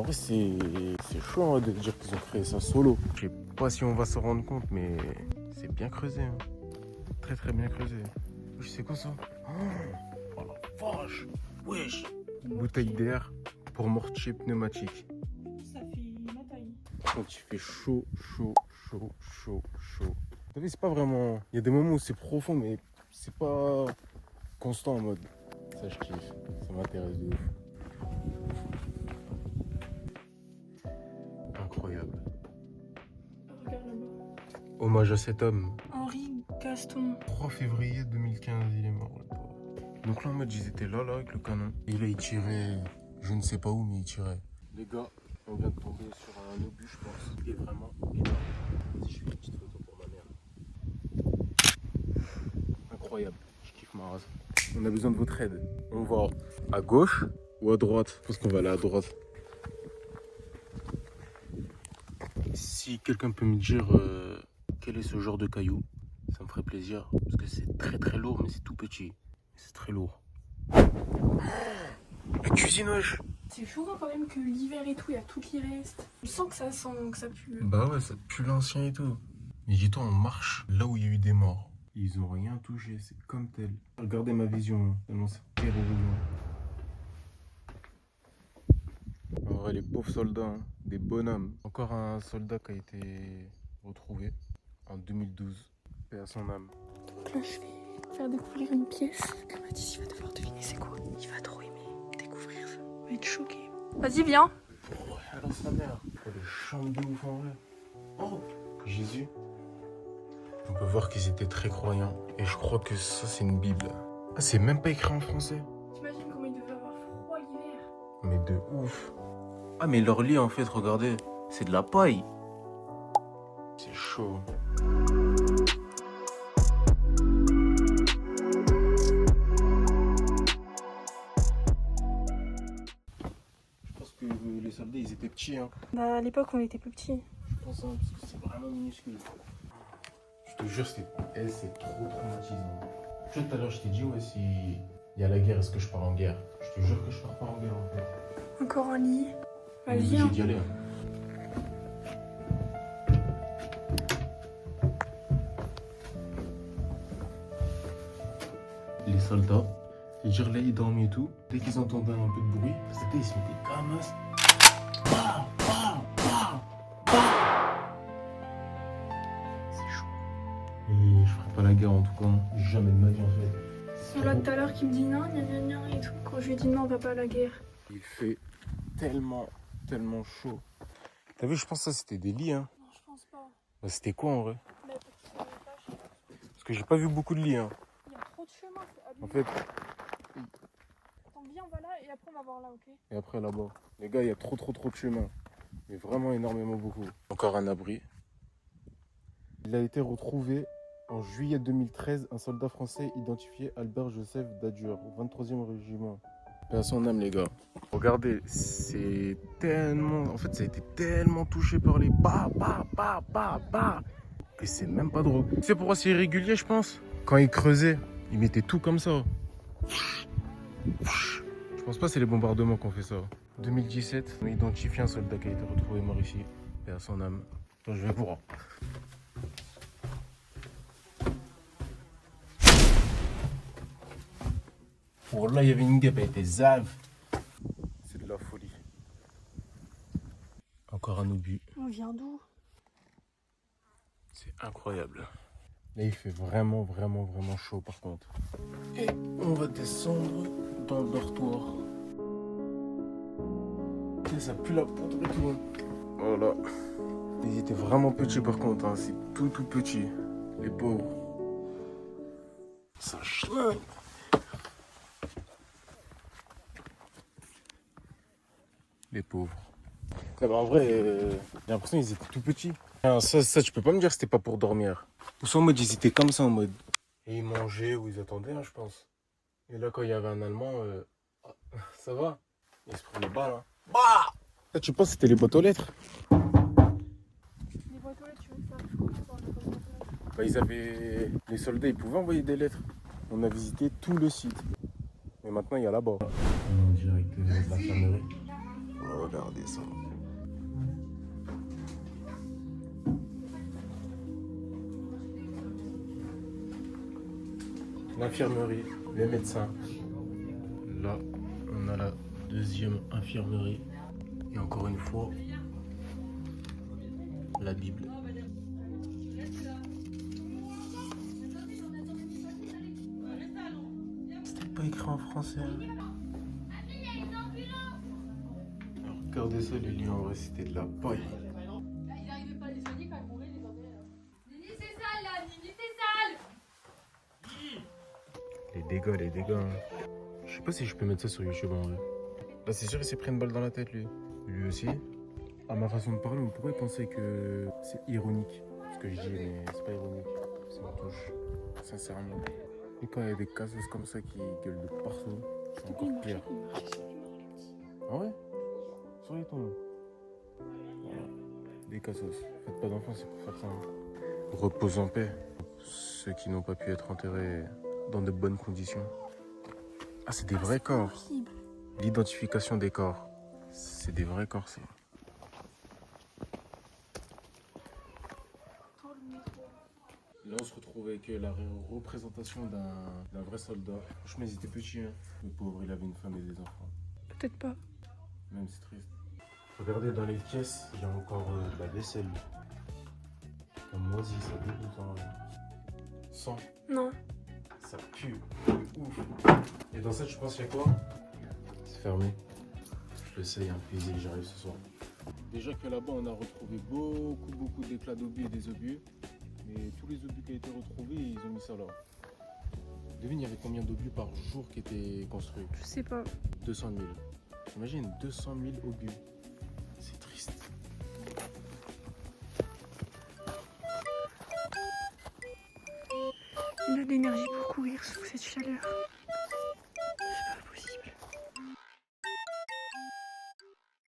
vrai, c'est chaud hein, de dire qu'ils ont créé ça solo. Je sais pas si on va s'en rendre compte, mais c'est bien creusé. Hein. Très très bien creusé. Je sais quoi ça? Oh la vache! Wesh! Bouteille d'air pour mortier pneumatique. Ça fait ma taille. Quand il fait chaud. T'as vu, c'est pas vraiment. Il y a des moments où c'est profond, mais c'est pas constant en mode. Ça, je kiffe. Ça m'intéresse de ouf. Incroyable. Regarde là-bas. Hommage à cet homme. Henri Gaston. 3 février 2015, il est mort. Le pauvre. Donc là, en mode, ils étaient là, avec le canon. Et là, il tirait. Je ne sais pas où, mais il tirait. Les gars, on vient de tomber sur un obus, je pense. Il est vraiment énorme. Vas-y, je fais une petite photo pour ma mère. Incroyable. Je kiffe ma race. On a besoin de votre aide. On va à gauche ou à droite? Je pense qu'on va aller à droite. Si quelqu'un peut me dire quel est ce genre de caillou, ça me ferait plaisir. Parce que c'est très très lourd, mais c'est tout petit. C'est très lourd. La cuisine, wesh! C'est chaud quand même que l'hiver et tout, il y a tout qui reste. Je sens que ça pue. Bah ouais, ça pue l'ancien et tout. Mais dis-toi, on marche là où il y a eu des morts. Ils ont rien touché, c'est comme tel. Regardez ma vision, tellement c'est terrorisant. En vrai, les pauvres soldats, hein, des bonhommes. Encore un soldat qui a été retrouvé en 2012. Paix à son âme. Donc là, je vais faire découvrir une pièce. Comme Mathis, il va devoir deviner c'est quoi. Il va trop aimer découvrir ça. Il va être choqué. Vas-y, viens. Oh, alors sa mère. Oh, les chambres de ouf en vrai. Oh, Jésus. On peut voir qu'ils étaient très croyants. Et je crois que ça, c'est une Bible. Ah, c'est même pas écrit en français. T'imagines comment il devait avoir froid l'hiver. Mais de ouf. Ah, mais leur lit, en fait, regardez. C'est de la paille. C'est chaud. Je pense que les soldats, ils étaient petits. Hein. Bah, à l'époque, on était plus petits. Je pense, hein, parce que c'est vraiment minuscule. Je te jure, c'est trop traumatisant. Tu vois, tout à l'heure, je t'ai dit, ouais, si il y a la guerre, est-ce que je pars en guerre? Je te jure que je pars pas en guerre, en fait. Encore un lit. On est Vas-y, obligé hein. d'y aller. Hein. Les soldats, je veux dire, là, ils dormaient et tout. Dès qu'ils entendaient un peu de bruit, ils se mettaient comme ça. Bam, bam, bam, bam. C'est chaud. Et je ferai pas la guerre en tout cas. Jamais de ma vie en fait. C'est là tout à l'heure qui me dit non, et tout. Quand je lui ai dit non, on va pas à la guerre. Il fait tellement chaud. T'as vu, je pense que ça c'était des lits. Hein. Non, je pense pas. Bah, c'était quoi en vrai? Mais parce que Parce que j'ai pas vu beaucoup de lits. Hein. il y a trop de chemin. En fait, Attends, viens, on va là et après on va voir là, ok? et après là-bas. Les gars, il y a trop de chemin. Mais vraiment énormément beaucoup. Encore un abri. Il a été retrouvé en juillet 2013, un soldat français identifié Albert Joseph Dadur, au 23e régiment. Paix à son âme, les gars. Regardez, c'est tellement... En fait, ça a été tellement touché par les bah, que c'est même pas drôle. Tu sais pourquoi c'est irrégulier, je pense? Quand ils creusaient, ils mettaient tout comme ça. Je pense pas que c'est les bombardements qui ont fait ça. 2017, on a identifié un soldat qui a été retrouvé mort ici. Paix à son âme. Attends, je vais voir. Pour là, il y avait une guêpe, elle était zave. C'est de la folie. Encore un obus. On vient d'où? C'est incroyable. Là, il fait vraiment chaud par contre. Et on va descendre dans le dortoir. Et ça pue la poudre et tout. Voilà. Ils étaient vraiment petits par contre. Hein. C'est tout petit. Les pauvres. Ça chlingue. Les pauvres. Ah bah en vrai, j'ai l'impression qu'ils étaient tout petits. Ah, ça, tu peux pas me dire que c'était pas pour dormir. Ou soit en mode, ils étaient comme ça en mode. Et ils mangeaient ou ils attendaient, hein, je pense. Et là, quand il y avait un Allemand, ça va. Ils se prenaient balle. Hein. Bah là, tu penses que c'était les boîtes aux lettres? Les boîtes aux lettres, tu veux faire Bah, ils avaient. Les soldats, ils pouvaient envoyer des lettres. On a visité tout le site. Mais maintenant, il y a là-bas. On est en direct de l'infirmerie. Regardez ça. L'infirmerie, les médecins. Là, on a la deuxième infirmerie. Et encore une fois, la Bible. C'était pas écrit en français. Alors, regardez ça, les lions, en vrai, c'était de la paille. Il arrivait pas à les soigner quand ils mouraient, les enterrer là. Nini, c'est sale là, Nini, c'est sale. Les dégâts, les dégâts. Hein. Je sais pas si je peux mettre ça sur YouTube en vrai. Là, c'est sûr, il s'est pris une balle dans la tête, lui. Lui aussi. À ma façon de parler, on pourrait penser que c'est ironique. Ce que je dis, mais c'est pas ironique. Ça me touche. Sincèrement. Et quand il y a des cassos comme ça qui gueulent de partout, c'est encore pire. Ah ouais? Sur les tombes. Voilà. Des cassos. Faites pas d'enfants, c'est pour faire ça. Hein. Repose en paix. Ceux qui n'ont pas pu être enterrés dans de bonnes conditions. Ah, c'est des vrais corps. Possible. L'identification des corps. C'est des vrais corps, ça. Là, on se retrouve avec la représentation d'un vrai soldat. Franchement, ils étaient petits. Hein. Le pauvre, il avait une femme et des enfants. Peut-être pas. Même, c'est triste. Regardez dans les pièces, il y a encore de la vaisselle. La moisie, ça dégoûte. Hein. Sang. Non. Ça pue. Ouf. Et dans cette, je pense qu'il y a quoi? C'est fermé. Je le sais, hein, puis j'arrive ce soir. Déjà que là-bas, on a retrouvé beaucoup d'éclats d'obus et des obus. Mais tous les obus qui ont été retrouvés, ils ont mis ça là. Devine, il y avait combien d'obus par jour qui étaient construits? Je sais pas. 200 000. Imagine, 200 000 obus. C'est triste. Il a de l'énergie pour courir sous cette chaleur.